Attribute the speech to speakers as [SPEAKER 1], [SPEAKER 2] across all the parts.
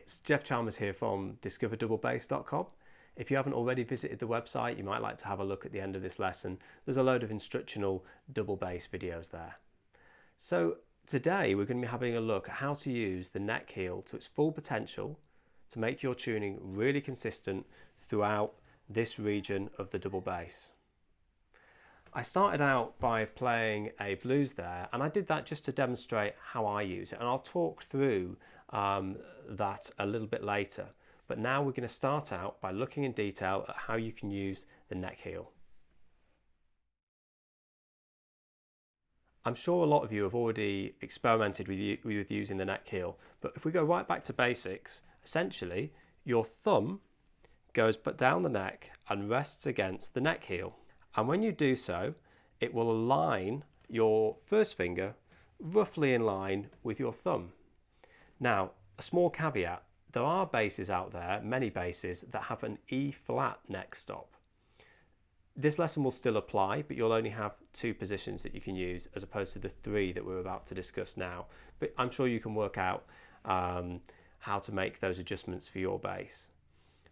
[SPEAKER 1] it's Jeff Chalmers here from discoverdouble-bass.com. If you haven't already visited the website, you might like to have a look at the end of this lesson. There's a load of instructional double bass videos there. So today we're going to be having a look at how to use the neck heel to its full potential to make your tuning really consistent throughout this region of the double bass. I started out by playing a blues there, and I did that just to demonstrate how I use it, and I'll talk through that a little bit later. But now we're going to start out by looking in detail at how you can use the neck heel. I'm sure a lot of you have already experimented with using the neck heel, but if we go right back to basics, essentially your thumb goes down the neck and rests against the neck heel. And when you do so, it will align your first finger roughly in line with your thumb. Now, a small caveat, there are basses out there, many basses, that have an E flat neck stop. This lesson will still apply, but you'll only have two positions that you can use as opposed to the three that we're about to discuss now. But I'm sure you can work out how to make those adjustments for your bass.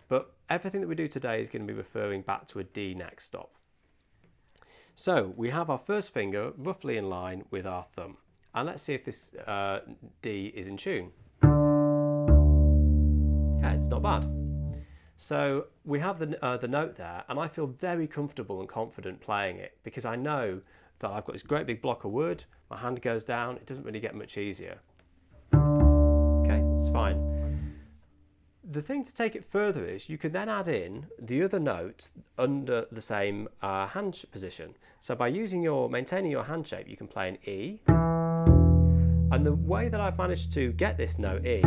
[SPEAKER 1] But everything that we do today is going to be referring back to a D neck stop. So we have our first finger roughly in line with our thumb. And let's see if this D is in tune. Yeah, it's not bad. So we have the note there, and I feel very comfortable and confident playing it because I know that I've got this great big block of wood, my hand goes down, it doesn't really get much easier. Okay, it's fine. The thing to take it further is you can then add in the other notes under the same hand position. So by maintaining your hand shape, you can play an E. And the way that I've managed to get this note E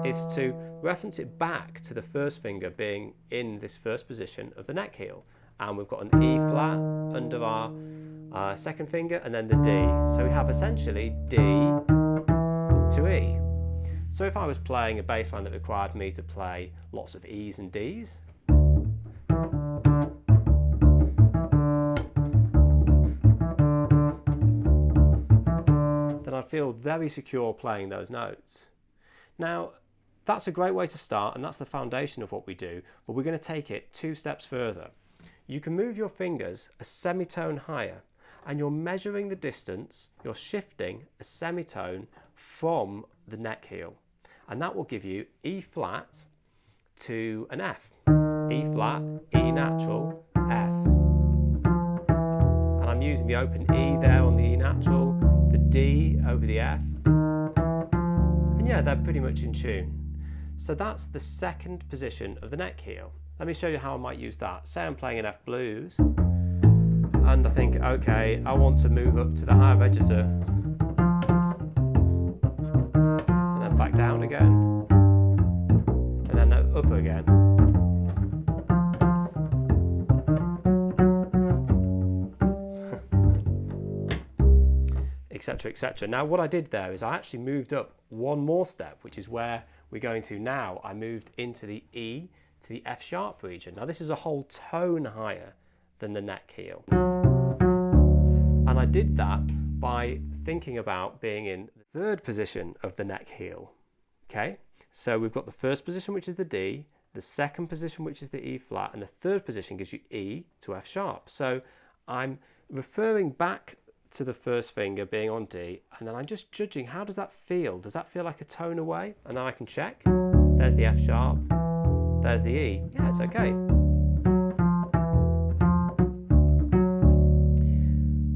[SPEAKER 1] is to reference it back to the first finger being in this first position of the neck heel. And we've got an E flat under our second finger and then the D. So we have essentially D to E. So if I was playing a bass line that required me to play lots of E's and D's, then I'd feel very secure playing those notes. Now, that's a great way to start, and that's the foundation of what we do, but we're going to take it two steps further. You can move your fingers a semitone higher, and you're measuring the distance, you're shifting a semitone from the neck heel. And that will give you E flat to an F. E flat, E natural, F. And I'm using the open E there on the E natural, the D over the F. And yeah, they're pretty much in tune. So that's the second position of the neck heel. Let me show you how I might use that. Say I'm playing an F blues, and I think, okay, I want to move up to the higher register. Back down again, and then up again. Etc, etc. Now what I did there is I actually moved up one more step, which is where we're going to now. I moved into the E to the F sharp region. Now this is a whole tone higher than the neck heel. And I did that by thinking about being in the third position of the neck heel. Okay, so we've got the first position, which is the D, the second position, which is the E flat, and the third position gives you E to F sharp. So I'm referring back to the first finger being on D, and then I'm just judging, how does that feel? Does that feel like a tone away? And then I can check. There's the F sharp, there's the E. Yeah, it's okay.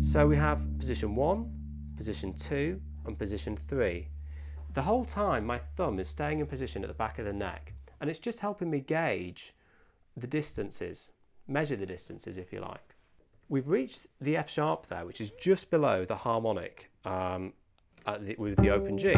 [SPEAKER 1] So we have position 1, position 2, and position 3. The whole time my thumb is staying in position at the back of the neck, and it's just helping me gauge the distances, measure the distances if you like. We've reached the F sharp there, which is just below the harmonic with the open G.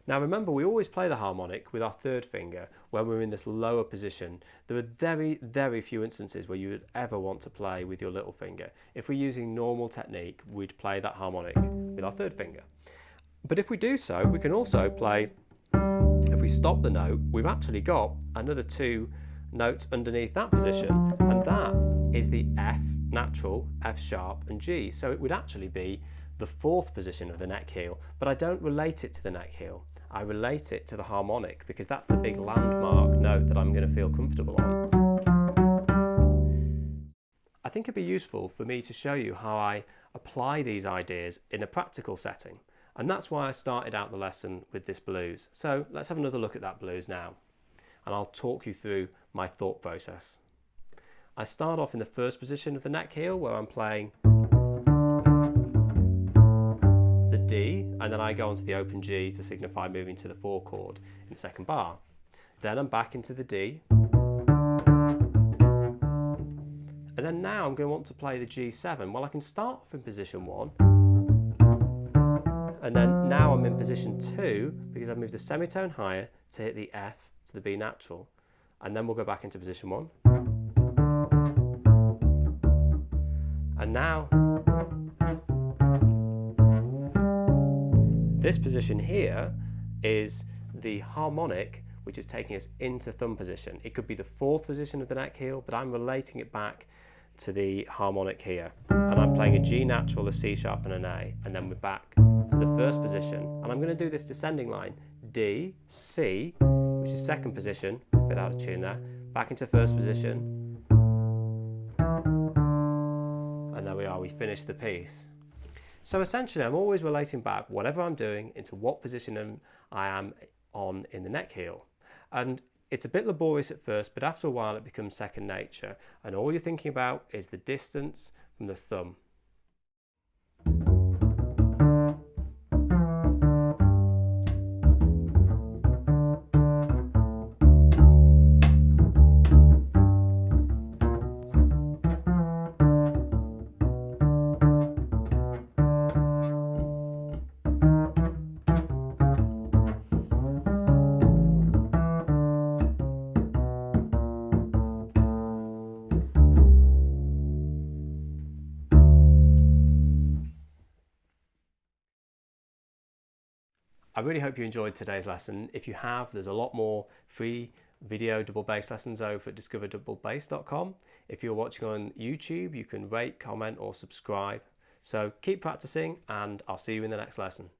[SPEAKER 1] Now remember, we always play the harmonic with our third finger when we're in this lower position. There are very, very few instances where you would ever want to play with your little finger. If we're using normal technique, we'd play that harmonic with our third finger. But if we do so, we can also play, if we stop the note, we've actually got another two notes underneath that position, and that is the F natural, F sharp and G. So it would actually be the fourth position of the neck heel, but I don't relate it to the neck heel. I relate it to the harmonic because that's the big landmark note that I'm going to feel comfortable on. I think it'd be useful for me to show you how I apply these ideas in a practical setting, and that's why I started out the lesson with this blues. So let's have another look at that blues now, and I'll talk you through my thought process. I start off in the first position of the neck heel where I'm playing the D, and then I go onto the open G to signify moving to the 4 chord in the second bar. Then I'm back into the D, and then now I'm going to want to play the G7. Well, I can start off in position 1, and then now I'm in position 2 because I've moved the semitone higher to hit the F to the B natural, and then we'll go back into position 1. And now this position here is the harmonic, which is taking us into thumb position. It could be the 4th position of the neck heel, but I'm relating it back to the harmonic here. And I'm playing a G natural, a C sharp and an A, and then we're back to the first position. And I'm going to do this descending line, D, C, which is 2nd position, a bit out of tune there, back into 1st position, and there we are, we finished the piece. So essentially I'm always relating back whatever I'm doing into what position I am on in the neck heel. And it's a bit laborious at first, but after a while it becomes second nature, and all you're thinking about is the distance from the thumb. I really hope you enjoyed today's lesson. If you have, there's a lot more free video double bass lessons over at discoverdouble-bass.com. If you're watching on YouTube, you can rate, comment or subscribe. So keep practicing, and I'll see you in the next lesson.